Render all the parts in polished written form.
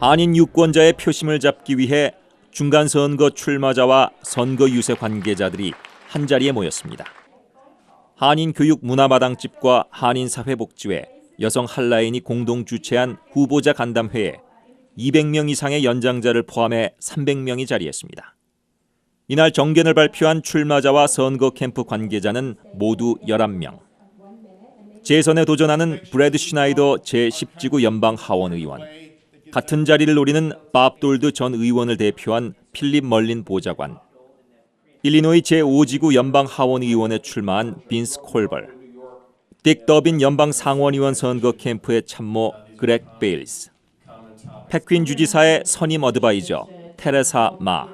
한인 유권자의 표심을 잡기 위해 중간선거 출마자와 선거 유세 관계자들이 한자리에 모였습니다. 한인교육문화마당집과 한인사회복지회, 여성핫라인이 공동주최한 후보자 간담회에 200명 이상의 연장자를 포함해 300명이 자리했습니다. 이날 정견을 발표한 출마자와 선거 캠프 관계자는 모두 11명. 재선에 도전하는 브래드 슈나이더 제10지구 연방 하원 의원, 같은 자리를 노리는 밥 돌드 전 의원을 대표한 필립 멀린 보좌관, 일리노이 제5지구 연방 하원 의원에 출마한 빈스 콜벌, 딕 더빈 연방 상원의원 선거 캠프의 참모 그렉 베일스, 패퀸 주지사의 선임 어드바이저 테레사 마,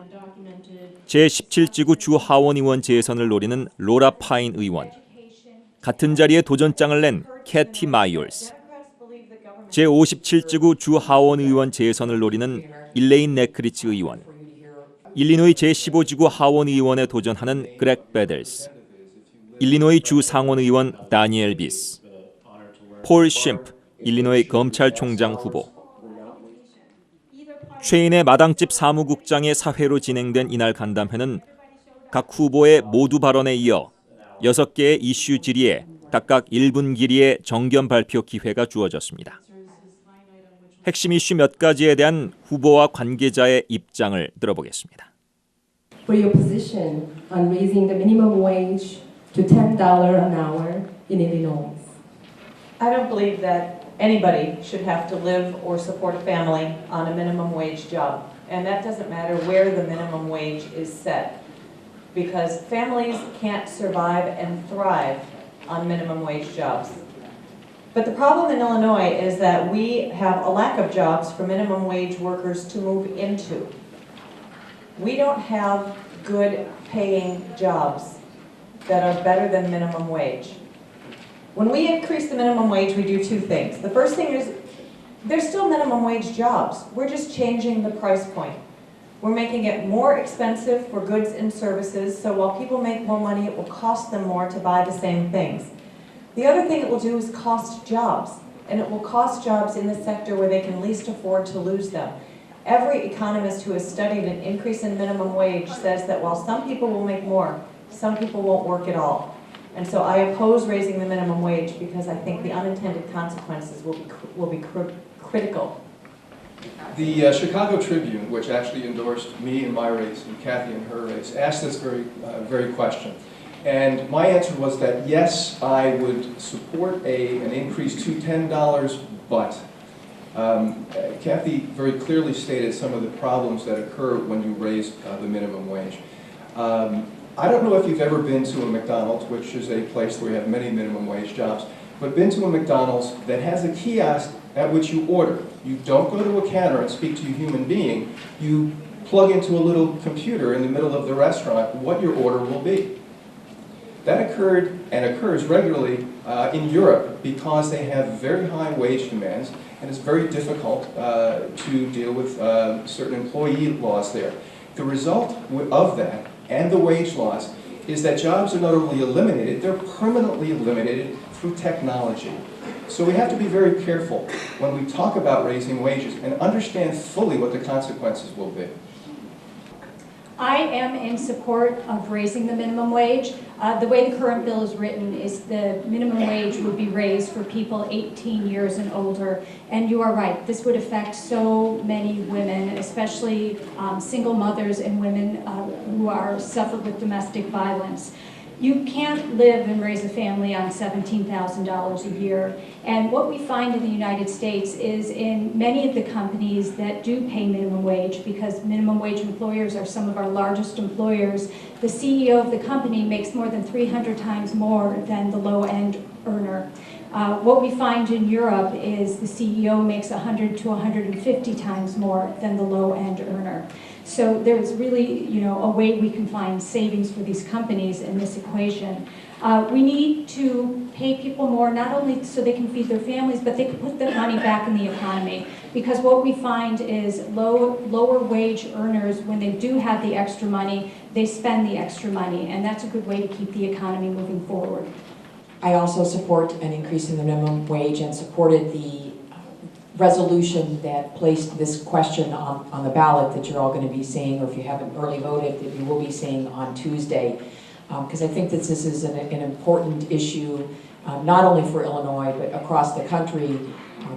제17지구 주 하원 의원 재선을 노리는 로라 파인 의원, 같은 자리에 도전장을 낸 캐티 마이올스, 제57지구 주 하원 의원 재선을 노리는 일레인 네크리치 의원, 일리노이 제15지구 하원 의원에 도전하는 그렉 베델스, 일리노이 주 상원 의원 다니엘 비스, 폴 쉼프 일리노이 검찰총장 후보. 최인의 마당집 사무국장의 사회로 진행된 이날 간담회는 각 후보의 모두 발언에 이어 6개의 이슈 질의에 각각 1분 길이의 정견 발표 기회가 주어졌습니다. 핵심 이슈 몇 가지에 대한 후보와 관계자의 입장을 들어보겠습니다. For your position on raising the minimum wage to $10 an hour in Illinois. I don't believe that anybody should have to live or support a family on a minimum wage job. And that doesn't matter where the minimum wage is set, because families can't survive and thrive on minimum wage jobs. But the problem in Illinois is that we have a lack of jobs for minimum wage workers to move into. We don't have good paying jobs that are better than minimum wage. When we increase the minimum wage, we do two things. The first thing is, there's still minimum wage jobs. We're just changing the price point. We're making it more expensive for goods and services, so while people make more money, it will cost them more to buy the same things. The other thing it will do is cost jobs, and it will cost jobs in the sector where they can least afford to lose them. Every economist who has studied an increase in minimum wage says that while some people will make more, some people won't work at all. And so I oppose raising the minimum wage because I think the unintended consequences will be critical. The Chicago Tribune, which actually endorsed me in my race and Kathy in her race, asked this very question. And my answer was that yes, I would support an increase to $10, but Kathy very clearly stated some of the problems that occur when you raise the minimum wage. I don't know if you've ever been to a McDonald's, which is a place where you have many minimum wage jobs, but been to a McDonald's that has a kiosk at which you order. You don't go to a counter and speak to a human being. You plug into a little computer in the middle of the restaurant what your order will be. That occurred and occurs regularly in Europe because they have very high wage demands, and it's very difficult to deal with certain employee laws there. The result of that and the wage laws is that jobs are not only eliminated, they're permanently eliminated through technology. So we have to be very careful when we talk about raising wages and understand fully what the consequences will be. I am in support of raising the minimum wage. The way the current bill is written is the minimum wage would be raised for people 18 years and older. And you are right, this would affect so many women, especially single mothers and women who are suffered with domestic violence. You can't live and raise a family on $17,000 a year. And what we find in the United States is in many of the companies that do pay minimum wage, because minimum wage employers are some of our largest employers, the CEO of the company makes more than 300 times more than the low-end earner. What we find in Europe is the CEO makes 100 to 150 times more than the low-end earner. So there's really, a way we can find savings for these companies in this equation. We need to pay people more, not only so they can feed their families, but they can put that money back in the economy. Because what we find is lower wage earners, when they do have the extra money, they spend the extra money, and that's a good way to keep the economy moving forward. I also support an increase in the minimum wage and supported the resolution that placed this question on the ballot that you're all going to be seeing, or if you haven't early voted, that you will be seeing on Tuesday. Because I think that this is an important issue, not only for Illinois, but across the country,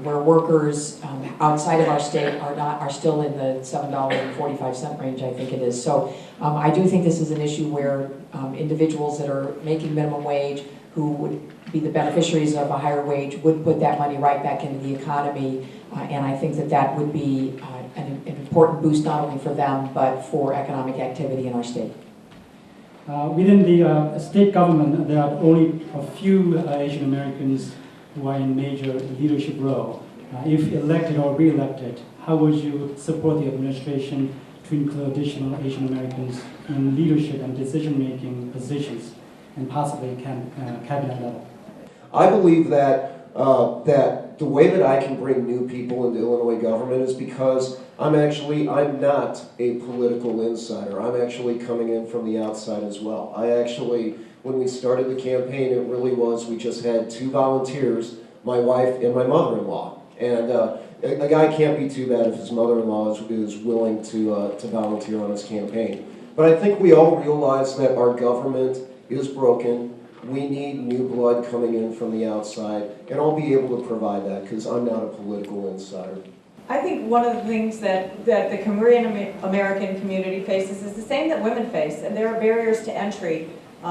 where workers outside of our state are still in the $7.45 range, I think it is. So I do think this is an issue where individuals that are making minimum wage, who would be the beneficiaries of a higher wage, would put that money right back into the economy. And I think that that would be an important boost not only for them, but for economic activity in our state. Within the state government, there are only a few Asian Americans who are in major leadership role. If elected or re-elected, how would you support the administration to include additional Asian Americans in leadership and decision-making positions, and possibly cabinet level? I believe that that the way that I can bring new people into Illinois government is because I'm not a political insider. I'm actually coming in from the outside as well. When we started the campaign, it really was, we just had 2 volunteers, my wife and my mother-in-law. And a guy can't be too bad if his mother-in-law is willing to volunteer on his campaign. But I think we all realize that our government is broken. We need new blood coming in from the outside, and I'll be able to provide that because I'm not a political insider. I think one of the things that the Korean American community faces is the same that women face, and there are barriers to entry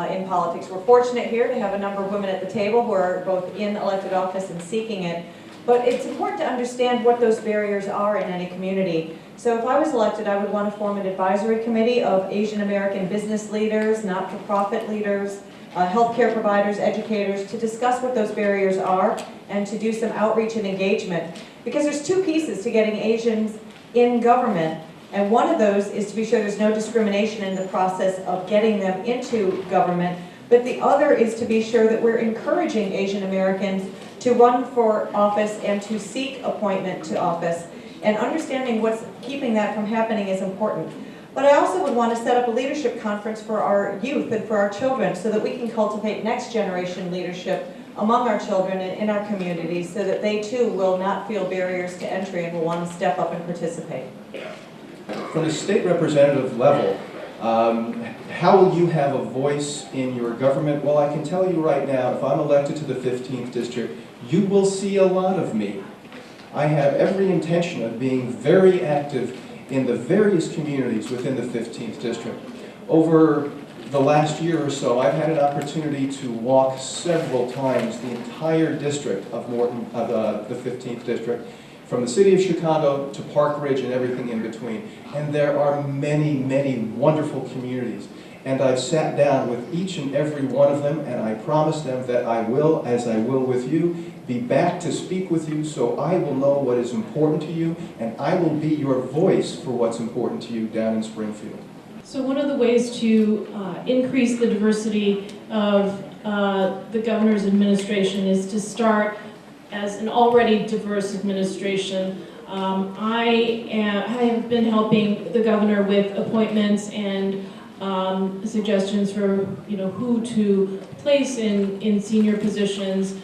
in politics. We're fortunate here to have a number of women at the table who are both in elected office and seeking it, but it's important to understand what those barriers are in any community. So if I was elected, I would want to form an advisory committee of Asian American business leaders, not-for-profit leaders, healthcare providers, educators, to discuss what those barriers are and to do some outreach and engagement. Because there's 2 pieces to getting Asians in government, and one of those is to be sure there's no discrimination in the process of getting them into government, but the other is to be sure that we're encouraging Asian Americans to run for office and to seek appointment to office, and understanding what's keeping that from happening is important. But I also would want to set up a leadership conference for our youth and for our children so that we can cultivate next generation leadership among our children and in our communities so that they too will not feel barriers to entry and will want to step up and participate. From the state representative level, how will you have a voice in your government? Well, I can tell you right now, if I'm elected to the 15th district, you will see a lot of me. I have every intention of being very active in the various communities within the 15th district. Over the last year or so, I've had an opportunity to walk several times the entire district of the 15th district, from the city of Chicago to Park Ridge and everything in between. And there are many, many wonderful communities. And I've sat down with each and every one of them, and I promise them that I will, as I will with you, be back to speak with you so I will know what is important to you, and I will be your voice for what's important to you down in Springfield. So one of the ways to increase the diversity of the governor's administration is to start as an already diverse administration. I have been helping the governor with appointments and suggestions for who to place in senior positions.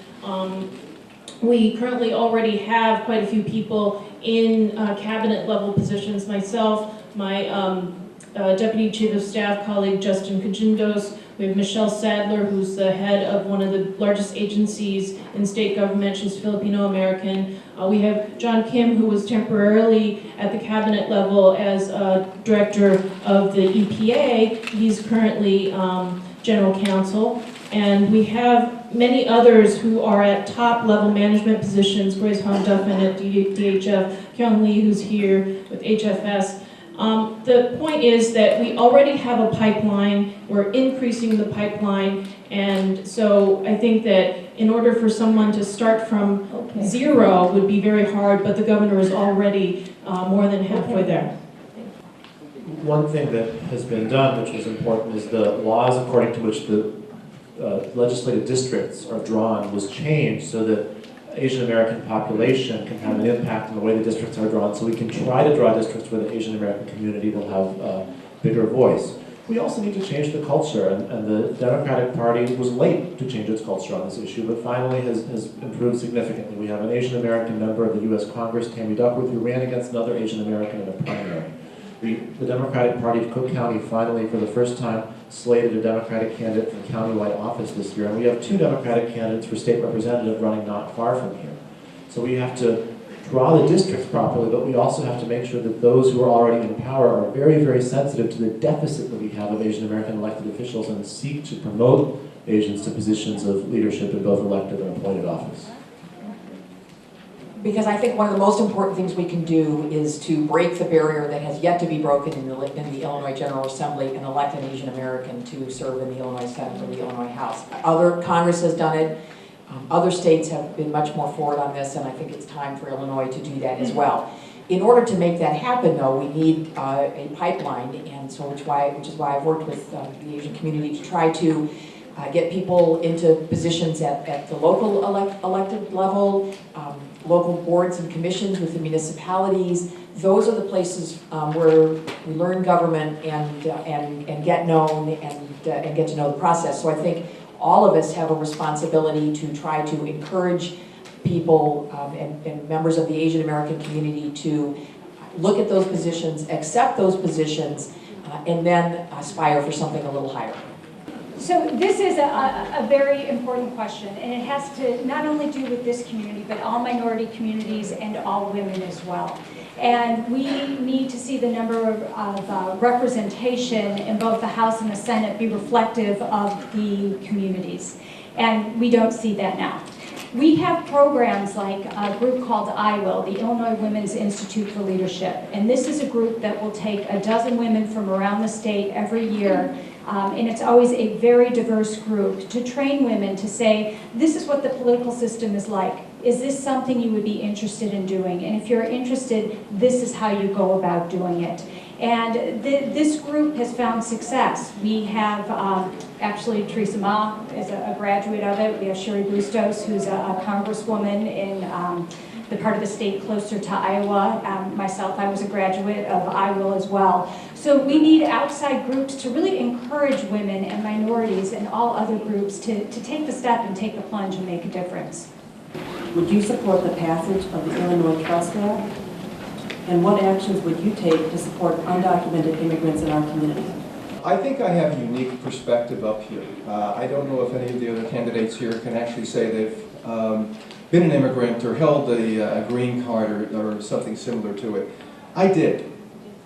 We currently already have quite a few people in cabinet level positions. Myself, my Deputy Chief of Staff colleague Justin Kajindos. We have Michelle Sadler, who's the head of one of the largest agencies in state government. She's Filipino-American. We have John Kim, who was temporarily at the cabinet level as director of the EPA. He's currently general counsel. And we have many others who are at top level management positions. Grace Hong Duffin at DHF, Kyung Lee, who's here with HFS. The point is that we already have a pipeline, we're increasing the pipeline, and so I think that in order for someone to start from zero would be very hard, but the governor is already more than halfway there. One thing that has been done, which is important, is the laws according to which the legislative districts are drawn was changed so that Asian American population can have an impact on the way the districts are drawn, so we can try to draw districts where the Asian American community will have a bigger voice. We also need to change the culture, and the Democratic Party was late to change its culture on this issue, but finally has improved significantly. We have an Asian American member of the U.S. Congress, Tammy Duckworth, who ran against another Asian American in a primary. The Democratic Party of Cook County finally, for the first time, slated a Democratic candidate for countywide office this year, and we have 2 Democratic candidates for state representative running not far from here. So we have to draw the districts properly, but we also have to make sure that those who are already in power are very, very sensitive to the deficit that we have of Asian American elected officials and seek to promote Asians to positions of leadership in both elected and appointed office. Because I think one of the most important things we can do is to break the barrier that has yet to be broken in the Illinois General Assembly and elect an Asian American to serve in the Illinois Senate or the Illinois House. Congress has done it. Other states have been much more forward on this, and I think it's time for Illinois to do that as well. In order to make that happen, though, we need a pipeline, and so which is why I've worked with the Asian community to try to get people into positions at the local elected level, local boards and commissions with the municipalities. Those are the places where we learn government and get known and get to know the process. So I think all of us have a responsibility to try to encourage people and members of the Asian American community to look at those positions, accept those positions, and then aspire for something a little higher. So this is a very important question, and it has to not only do with this community, but all minority communities and all women as well. And we need to see the number of representation in both the House and the Senate be reflective of the communities. And we don't see that now. We have programs like a group called IWIL, the Illinois Women's Institute for Leadership. And this is a group that will take 12 women from around the state every year, and it's always a very diverse group, to train women to say, this is what the political system is like. Is this something you would be interested in doing? And if you're interested, this is how you go about doing it. And this group has found success. We have actually Teresa Ma is a graduate of it. We have Sherry Bustos, who's a congresswoman in the part of the state closer to Iowa. Myself, I was a graduate of IWIL as well. So we need outside groups to really encourage women and minorities and all other groups to take the step and take the plunge and make a difference. Would you support the passage of the Illinois Trust Act? And what actions would you take to support undocumented immigrants in our community? I think I have a unique perspective up here. I don't know if any of the other candidates here can actually say they've been an immigrant or held a green card or something similar to it. I did.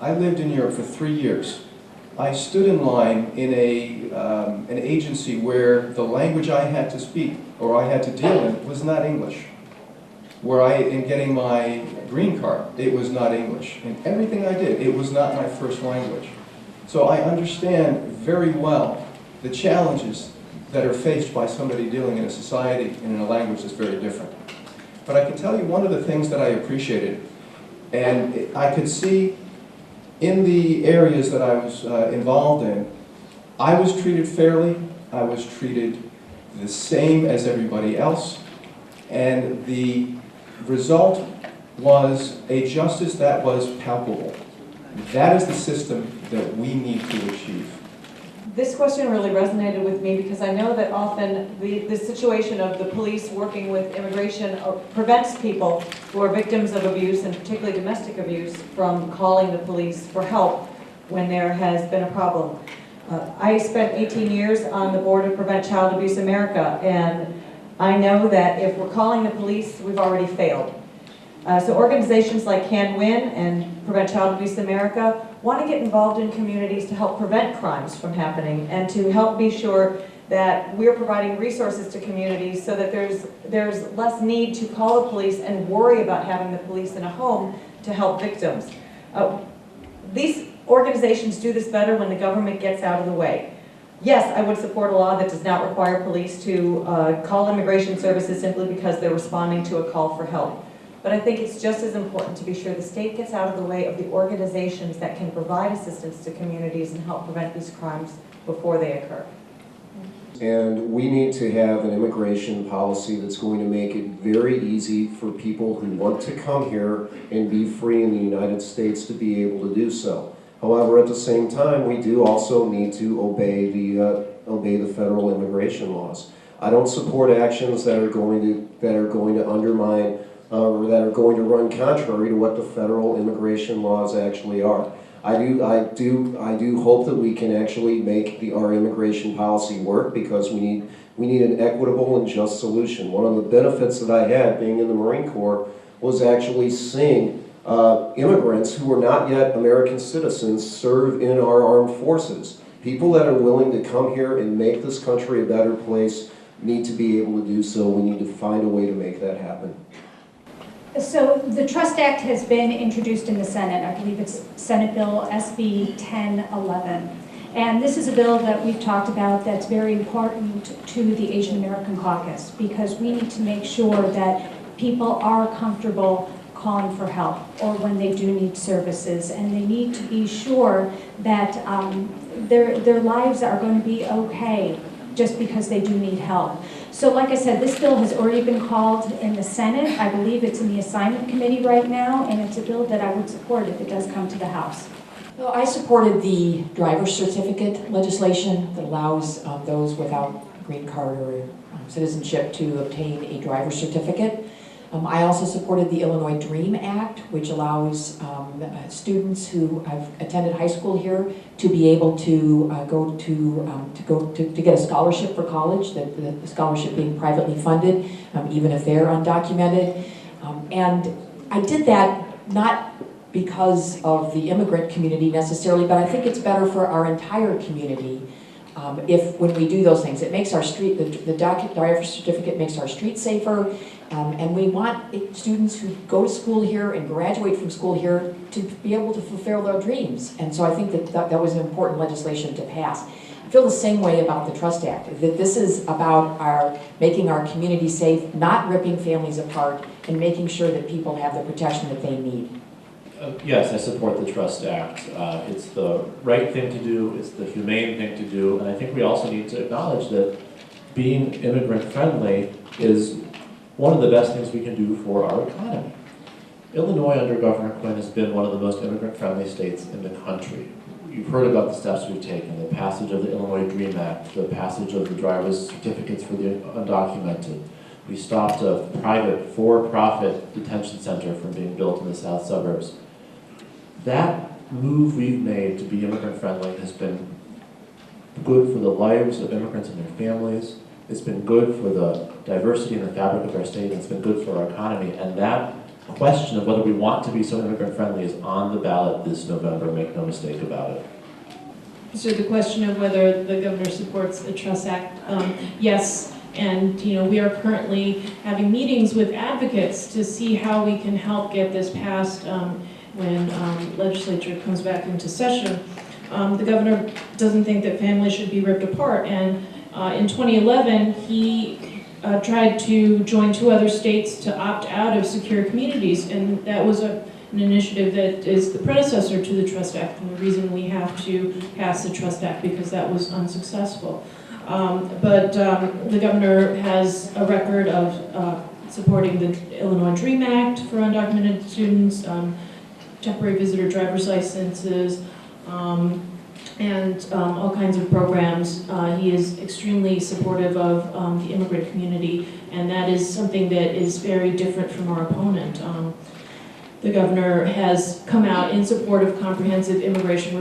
I lived in Europe for 3 years. I stood in line in an agency where the language I had to speak or I had to deal in was not English. In getting my green card, it was not English. In everything I did, it was not my first language. So I understand very well the challenges that are faced by somebody dealing in a society and in a language that's very different. But I can tell you one of the things that I appreciated, and I could see in the areas that I was involved in, I was treated fairly, I was treated the same as everybody else, and the result was a justice that was palpable. That is the system that we need to achieve. This question really resonated with me because I know that often the situation of the police working with immigration prevents people who are victims of abuse, and particularly domestic abuse, from calling the police for help when there has been a problem. I spent 18 years on the board of Prevent Child Abuse America, and I know that if we're calling the police, we've already failed. So organizations like Can Win and Prevent Child Abuse America want to get involved in communities to help prevent crimes from happening and to help be sure that we're providing resources to communities so that there's less need to call the police and worry about having the police in a home to help victims. These organizations do this better when the government gets out of the way. Yes, I would support a law that does not require police to call immigration services simply because they're responding to a call for help. But I think it's just as important to be sure the state gets out of the way of the organizations that can provide assistance to communities and help prevent these crimes before they occur. And we need to have an immigration policy that's going to make it very easy for people who want to come here and be free in the United States to be able to do so. However, at the same time, we do also need to obey the federal immigration laws. I don't support actions that are going to undermine or that are going to run contrary to what the federal immigration laws actually are. I do hope that we can actually make our immigration policy work, because we need an equitable and just solution. One of the benefits that I had being in the Marine Corps was actually seeing immigrants who were not yet American citizens serve in our armed forces. People that are willing to come here and make this country a better place need to be able to do so. We need to find a way to make that happen. So the Trust Act has been introduced in the Senate. I believe it's Senate Bill SB 1011. And this is a bill that we've talked about that's very important to the Asian American caucus, because we need to make sure that people are comfortable calling for help or when they do need services, and they need to be sure that their lives are going to be okay just because they do need help. So like I said, this bill has already been called in the Senate. I believe it's in the assignment committee right now, and it's a bill that I would support if it does come to the House. So I supported the driver's certificate legislation that allows those without green card or citizenship to obtain a driver's certificate. I also supported the Illinois DREAM Act, which allows students who have attended high school here to be able to get a scholarship for college, the scholarship being privately funded, even if they're undocumented. And I did that not because of the immigrant community necessarily, but I think it's better for our entire community when we do those things. It makes our street, the driver's certificate makes our streets safer, and we want students who go to school here and graduate from school here to be able to fulfill their dreams. And so I think that was an important legislation to pass. I feel the same way about the Trust Act, that this is about making our community safe, not ripping families apart, and making sure that people have the protection that they need. Yes, I support the Trust Act. It's the right thing to do, it's the humane thing to do, and I think we also need to acknowledge that being immigrant friendly is one of the best things we can do for our economy. Illinois under Governor Quinn has been one of the most immigrant friendly states in the country. You've heard about the steps we've taken, the passage of the Illinois DREAM Act, the passage of the driver's certificates for the undocumented. We stopped a private, for-profit detention center from being built in the south suburbs. That move we've made to be immigrant friendly has been good for the lives of immigrants and their families. It's been good for the diversity and the fabric of our state, and it's been good for our economy. And that question of whether we want to be so immigrant friendly is on the ballot this November, make no mistake about it. So the question of whether the governor supports the Trust Act, yes. And we are currently having meetings with advocates to see how we can help get this passed when legislature comes back into session. The governor doesn't think that families should be ripped apart, and in 2011 he tried to join 2 other states to opt out of secure communities, and that was an initiative that is the predecessor to the Trust Act, and the reason we have to pass the Trust Act because that was unsuccessful. But the governor has a record of supporting the Illinois DREAM Act for undocumented students, temporary visitor driver's licenses, and all kinds of programs. He is extremely supportive of the immigrant community, and that is something that is very different from our opponent. The governor has come out in support of comprehensive immigration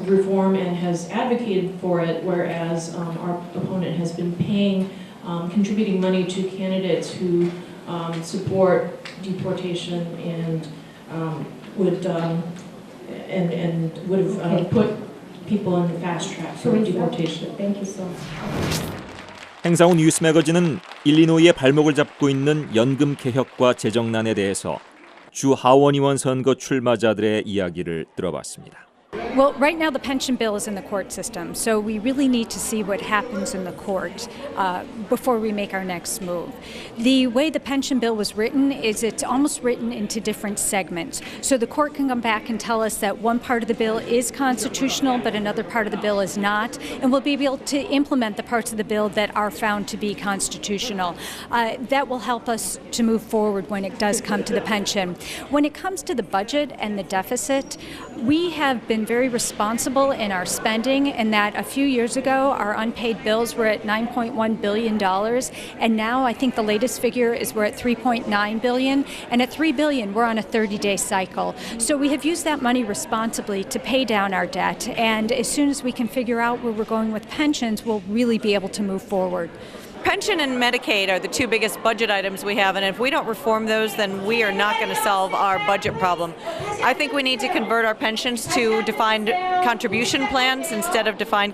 reform and has advocated for it, whereas our opponent has been contributing money to candidates who support deportation and would have put people on the fast track for deportation. Thank you so much. 행사 후 뉴스매거진은 일리노이의 발목을 잡고 있는 연금 개혁과 재정난에 대해서 주 하원의원 선거 출마자들의 이야기를 들어봤습니다. Well, right now the pension bill is in the court system, so we really need to see what happens in the court before we make our next move. The way the pension bill was written is it's almost written into different segments. So the court can come back and tell us that one part of the bill is constitutional, but another part of the bill is not, and we'll be able to implement the parts of the bill that are found to be constitutional. That will help us to move forward when it does come to the pension. When it comes to the budget and the deficit, we have been very very responsible in our spending, and that a few years ago our unpaid bills were at $9.1 billion, and now I think the latest figure is we're at $3.9 billion, and at $3 billion we're on a 30-day cycle. So we have used that money responsibly to pay down our debt, and as soon as we can figure out where we're going with pensions, we'll really be able to move forward. Pension and Medicaid are the two biggest budget items we have, and if we don't reform those, then we are not going to solve our budget problem. I think we need to convert our pensions to defined contribution plans instead of defined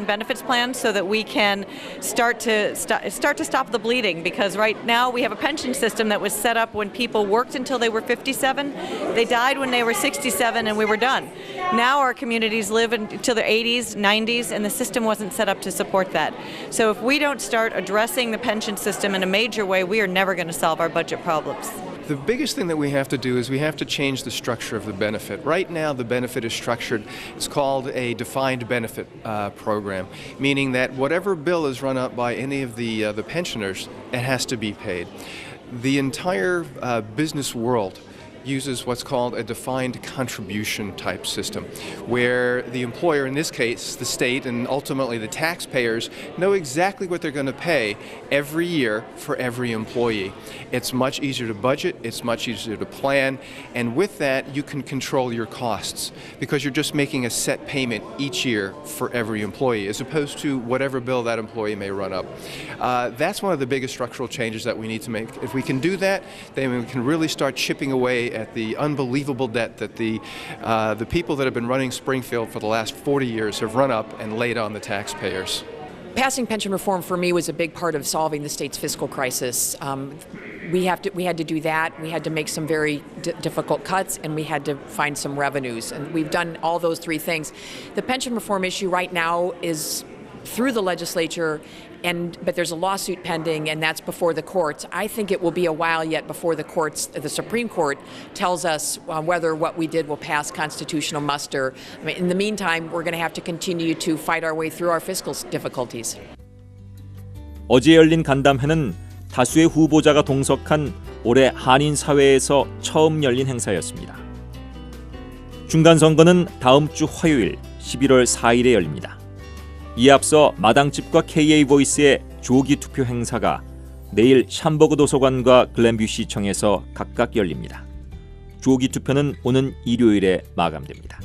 benefits plans, so that we can start to stop the bleeding. Because right now we have a pension system that was set up when people worked until they were 57, they died when they were 67, and we were done. Now our communities live until their 80s, 90s, and the system wasn't set up to support that. So if we don't start addressing the pension system in a major way, we are never going to solve our budget problems. The biggest thing that we have to do is we have to change the structure of the benefit. Right now the benefit is structured, it's called a defined benefit program, meaning that whatever bill is run up by any of the pensioners, it has to be paid. The entire business world uses what's called a defined contribution type system, where the employer, in this case the state and ultimately the taxpayers, know exactly what they're going to pay every year for every employee. It's much easier to budget, it's much easier to plan, and with that you can control your costs because you're just making a set payment each year for every employee as opposed to whatever bill that employee may run up. That's one of the biggest structural changes that we need to make. If we can do that, then we can really start chipping away at the unbelievable debt that the people that have been running Springfield for the last 40 years have run up and laid on the taxpayers. Passing pension reform for me was a big part of solving the state's fiscal crisis. We had to do that. We had to make some very difficult cuts, and we had to find some revenues. And we've done all those three things. The pension reform issue right now is through the legislature, but there's a lawsuit pending, and that's before the courts. I think it will be a while yet before the Supreme Court tells us whether what we did will pass constitutional muster. I mean, in the meantime, we're going to have to continue to fight our way through our fiscal difficulties. 어제 열린 간담회는 다수의 후보자가 동석한 올해 한인사회에서 처음 열린 행사였습니다. 중간선거는 다음 주 화요일 11월 4일에 열립니다. 이에 앞서 마당집과 KA보이스의 조기 투표 행사가 내일 샴버그 도서관과 글렌뷰 시청에서 각각 열립니다. 조기 투표는 오는 일요일에 마감됩니다.